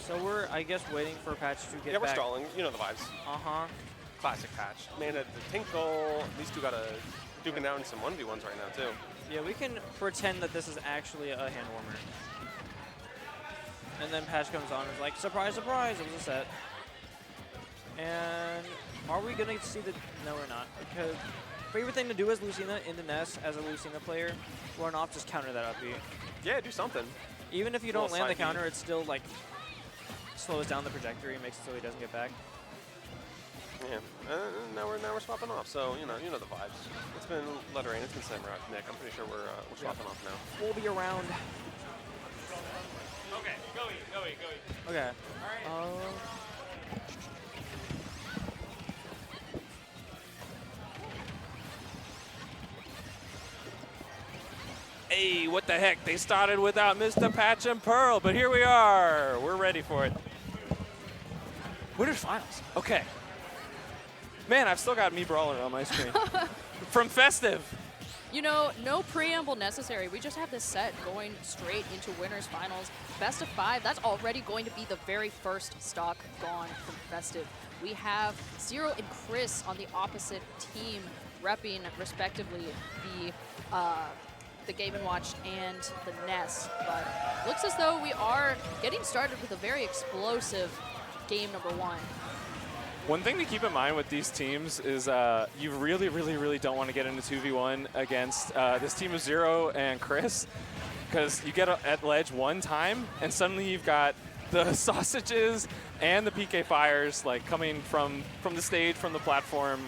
So we're, I guess, waiting for Patch to get back. Yeah, we're stalling. You know the vibes. Uh-huh. Classic Patch. Mana to Tinkle. These two got to duking down some 1v1s right now, too. Yeah, we can pretend that this is actually a hand warmer. And then Patch comes on and is like, surprise, surprise, it was a set. And are we going to see the... No, we're not. Because favorite thing to do as Lucina in the nest, as a Lucina player, run off, just counter that up B. Yeah, do something. Even if you don't land the side counter, it still, like, slows down the trajectory, makes it so he doesn't get back. Yeah, now we're swapping off. So you know the vibes. It's been Letterain, it's been Samurai, Nick. I'm pretty sure we're swapping off now. We'll be around. Okay, go eat. Okay. All right. Hey, what the heck? They started without Mr. Patch and Pearl, but here we are. We're ready for it. Winners Finals. Okay. Man, I've still got me Brawler on my screen. From Festive. You know, no preamble necessary. We just have this set going straight into Winners Finals. Best of 5, that's already going to be the very first stock gone from Festive. We have Xero and Chris on the opposite team, repping respectively the Game & Watch and the Nest. But looks as though we are getting started with a very explosive game number 1. One thing to keep in mind with these teams is you really don't want to get into 2v1 against this team of Xero and Chris, because you get at ledge one time and suddenly you've got the sausages and the PK fires like coming from the stage, from the platform.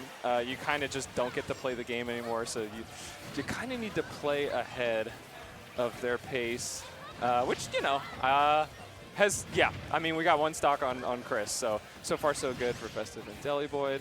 You kind of just don't get to play the game anymore, so you kind of need to play ahead of their pace, which, you know, I mean, we got one stock on Chris, so far so good for Festive and Deliboid.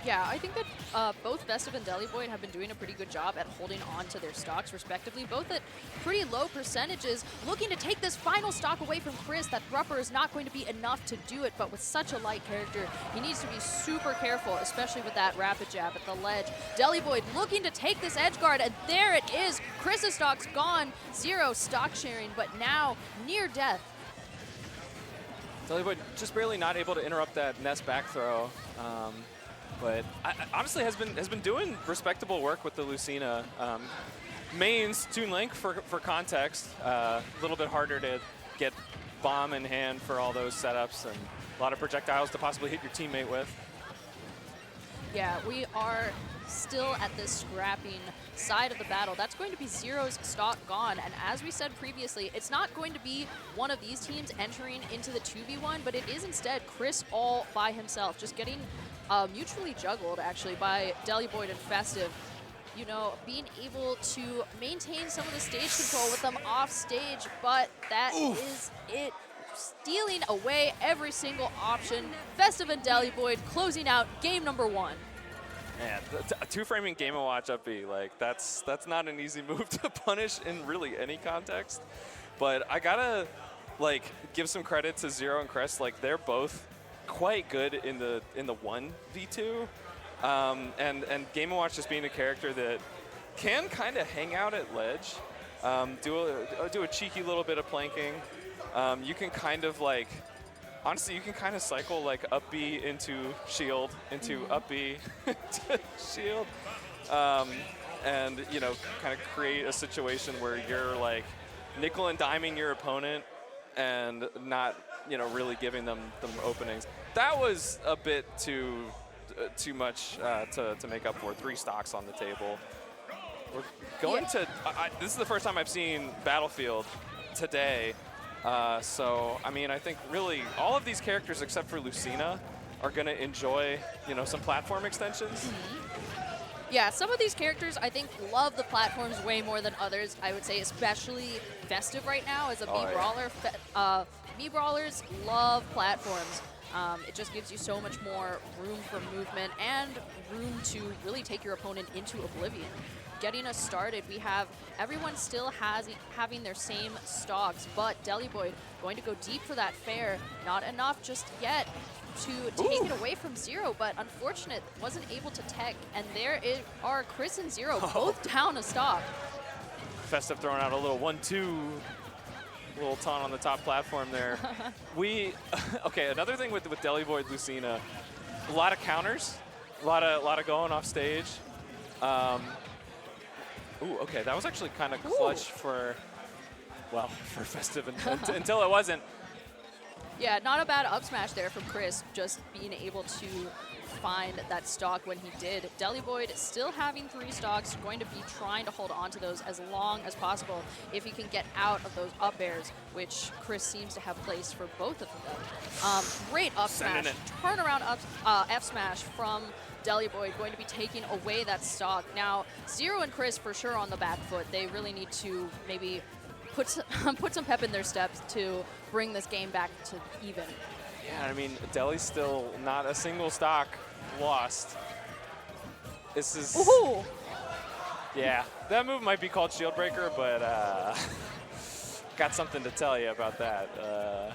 Yeah, I think that both Festive and Deliboid have been doing a pretty good job at holding on to their stocks, respectively, both at pretty low percentages. Looking to take this final stock away from Chris. That Rupper is not going to be enough to do it, but with such a light character, he needs to be super careful, especially with that rapid jab at the ledge. Deliboid looking to take this edge guard, and there it is. Chris's stock's gone. Xero stock sharing, but now near death. Deliboid just barely not able to interrupt that Nest back throw. But honestly has been doing respectable work with the Lucina. Mains, Toon Link for context, a little bit harder to get bomb in hand for all those setups and a lot of projectiles to possibly hit your teammate with. Yeah, we are still at this scrapping side of the battle. That's going to be Xero's stock gone, and as we said previously, it's not going to be one of these teams entering into the 2v1, but it is instead Chris all by himself, just getting mutually juggled, actually, by Deliboid and Festive. You know, being able to maintain some of the stage control with them off stage, but that is it. Stealing away every single option. Festive and Deliboid closing out game number 1. Man, a two-framing Game & Watch up B, like that's not an easy move to punish in really any context. But I gotta like give some credit to Xero and Crest. Like they're both quite good in the 1v2, and Game & Watch just being a character that can kind of hang out at ledge, do a cheeky little bit of planking. You can kind of like, honestly, you can kind of cycle like up B into shield, into up B to shield, and you know, kind of create a situation where you're like nickel and diming your opponent and not, you know, really giving them openings. That was a bit too much to make up for. 3 stocks on the table. We're going to. This is the first time I've seen Battlefield today. So, I mean, I think really all of these characters except for Lucina are going to enjoy, you know, some platform extensions. Yeah, some of these characters I think love the platforms way more than others. I would say especially Festive right now as a Brawler. Mii Brawlers love platforms. It just gives you so much more room for movement and room to really take your opponent into oblivion. Getting us started, we have everyone still having their same stocks, but Deliboid going to go deep for that fair. Not enough just yet to take it away from Xero, but unfortunate, wasn't able to tech. And there are Chris and Xero both down a stock. Festive throwing out a little 1-2. little taunt on the top platform there. Okay, another thing with Deliboid Lucina, a lot of counters, a lot of going off stage. Ooh, okay, that was actually kind of clutch for Festive until it wasn't. Yeah, not a bad up smash there from Chris, just being able to find that stock when he did. Deliboid still having 3 stocks, going to be trying to hold on to those as long as possible if he can get out of those up airs, which Chris seems to have placed for both of them. Great up smash, turnaround up F smash from Deliboid, going to be taking away that stock. Now, Xero and Chris for sure on the back foot. They really need to maybe put some pep in their steps to bring this game back to even. Yeah, I mean, Deli's still not a single stock lost. This is... Ooh. Yeah, that move might be called Shield Breaker, but got something to tell you about that.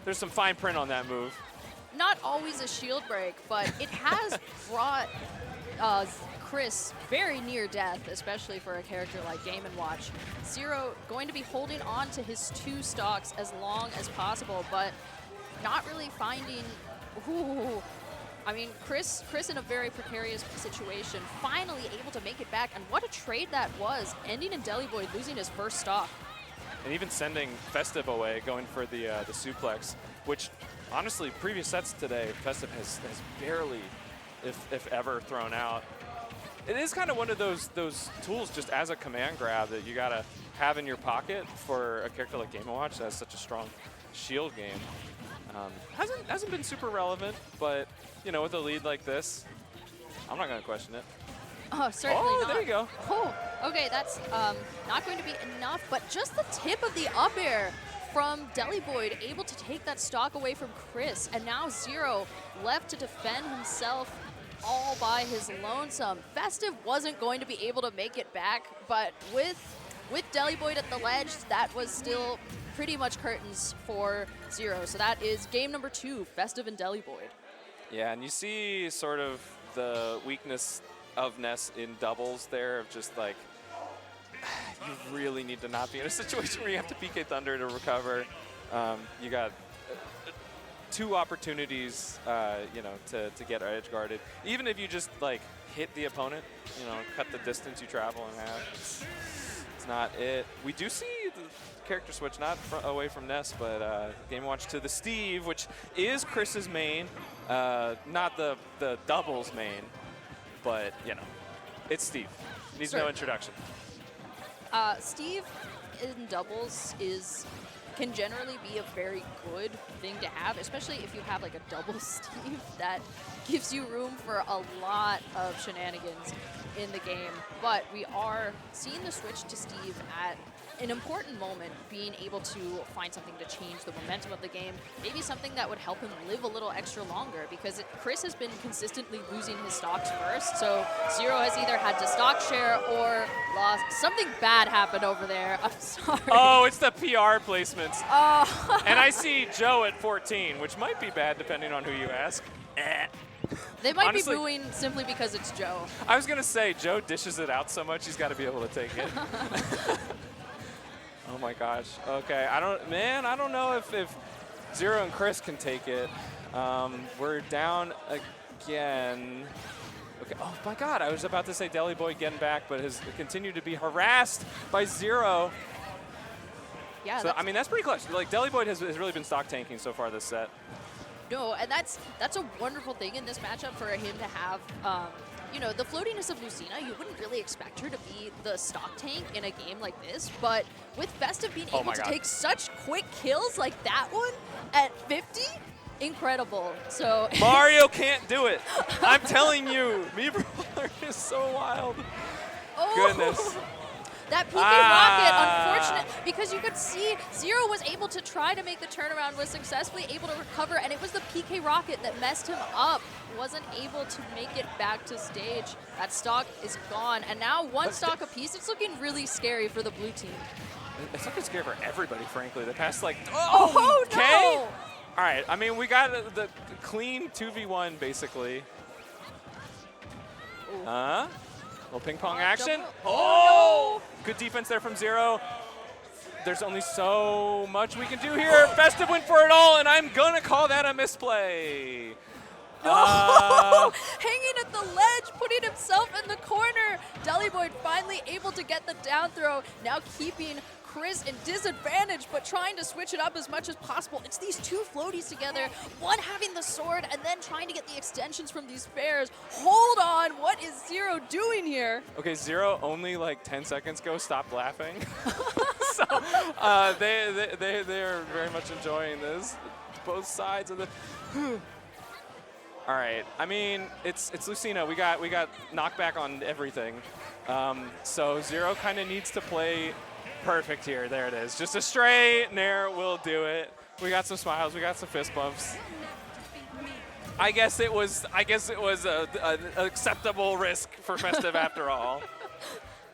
There's some fine print on that move. Not always a shield break, but it has brought Chris very near death, especially for a character like Game & Watch. Xero going to be holding on to his 2 stocks as long as possible, but not really finding... Ooh. I mean, Chris in a very precarious situation, finally able to make it back, and what a trade that was, ending in Deliboid losing his first stock. And even sending Festive away, going for the suplex, which honestly, previous sets today, Festive has barely, if ever, thrown out. It is kind of one of those tools just as a command grab that you gotta have in your pocket for a character like Game & Watch that has such a strong shield game. Hasn't been super relevant, but you know, with a lead like this, I'm not gonna question it. Oh, certainly not. Oh, there you go. Oh, okay, that's not going to be enough, but just the tip of the up air from Deliboid, able to take that stock away from Chris, and now Xero left to defend himself all by his lonesome. Festive wasn't going to be able to make it back, but with Deliboid at the ledge, that was still pretty much curtains for Xero. So that is game number 2, Festive and Deliboid. Yeah, and you see sort of the weakness of Ness in doubles there, of just like, you really need to not be in a situation where you have to PK Thunder to recover. You got 2 opportunities, you know, to get edge guarded. Even if you just like hit the opponent, you know, cut the distance you travel in half. It's not it. We do see the character switch, not away from Ness, but Game Watch to the Steve, which is Chris's main, not the doubles main, but you know, it's Steve. Needs no introduction. Steve in doubles can generally be a very good thing to have, especially if you have like a double Steve that gives you room for a lot of shenanigans in the game. But we are seeing the switch to Steve at an important moment, being able to find something to change the momentum of the game, maybe something that would help him live a little extra longer, because Chris has been consistently losing his stocks first, so Xero has either had to stock share or lost. Something bad happened over there. I'm sorry. Oh, it's the PR placements. Oh. And I see Joe at 14, which might be bad depending on who you ask. They might Honestly, be booing simply because it's Joe. I was going to say, Joe dishes it out so much, he's got to be able to take it. Oh my gosh. Okay, I don't know if Xero and Chris can take it. We're down again. Okay. Oh my God, I was about to say Deliboid getting back, but has continued to be harassed by Xero. Yeah. So I mean, that's pretty clutch. Like Deliboid has really been stock tanking so far this set. No, and that's a wonderful thing in this matchup for him to have. You know, the floatiness of Lucina, you wouldn't really expect her to be the stock tank in a game like this, but with Festive being able to take such quick kills like that one at 50, incredible. So Mario can't do it. I'm telling you, Me Brawler is so wild. Oh. Goodness. That PK Rocket, unfortunate, because you could see Xero was able to try to make the turnaround, was successfully able to recover, and it was the PK Rocket that messed him up. Wasn't able to make it back to stage. That stock is gone, and now one stock apiece. It's looking really scary for the blue team. It's looking scary for everybody, frankly. The past, like, oh okay. No! All right, I mean, we got the clean 2v1, basically. Little ping pong action. Oh! Good defense there from Xero. there's only so much we can do here. Festive went for it all, and I'm gonna call that a misplay. Hanging at the ledge, putting himself in the corner. Deliboid finally able to get the down throw, now keeping Chris in disadvantage, but trying to switch it up as much as possible. It's these two floaties together, one having the sword and then trying to get the extensions from these spares. Hold on, what is Xero doing here? Okay, Xero only like 10 seconds ago stopped laughing. So they're very much enjoying this. Both sides of the. All right. I mean, it's Lucina. We got knockback on everything. So Xero kind of needs to play perfect here. There it is. Just a straight nair will do it. We got some smiles. We got some fist bumps. I guess it was an acceptable risk for Festive after all.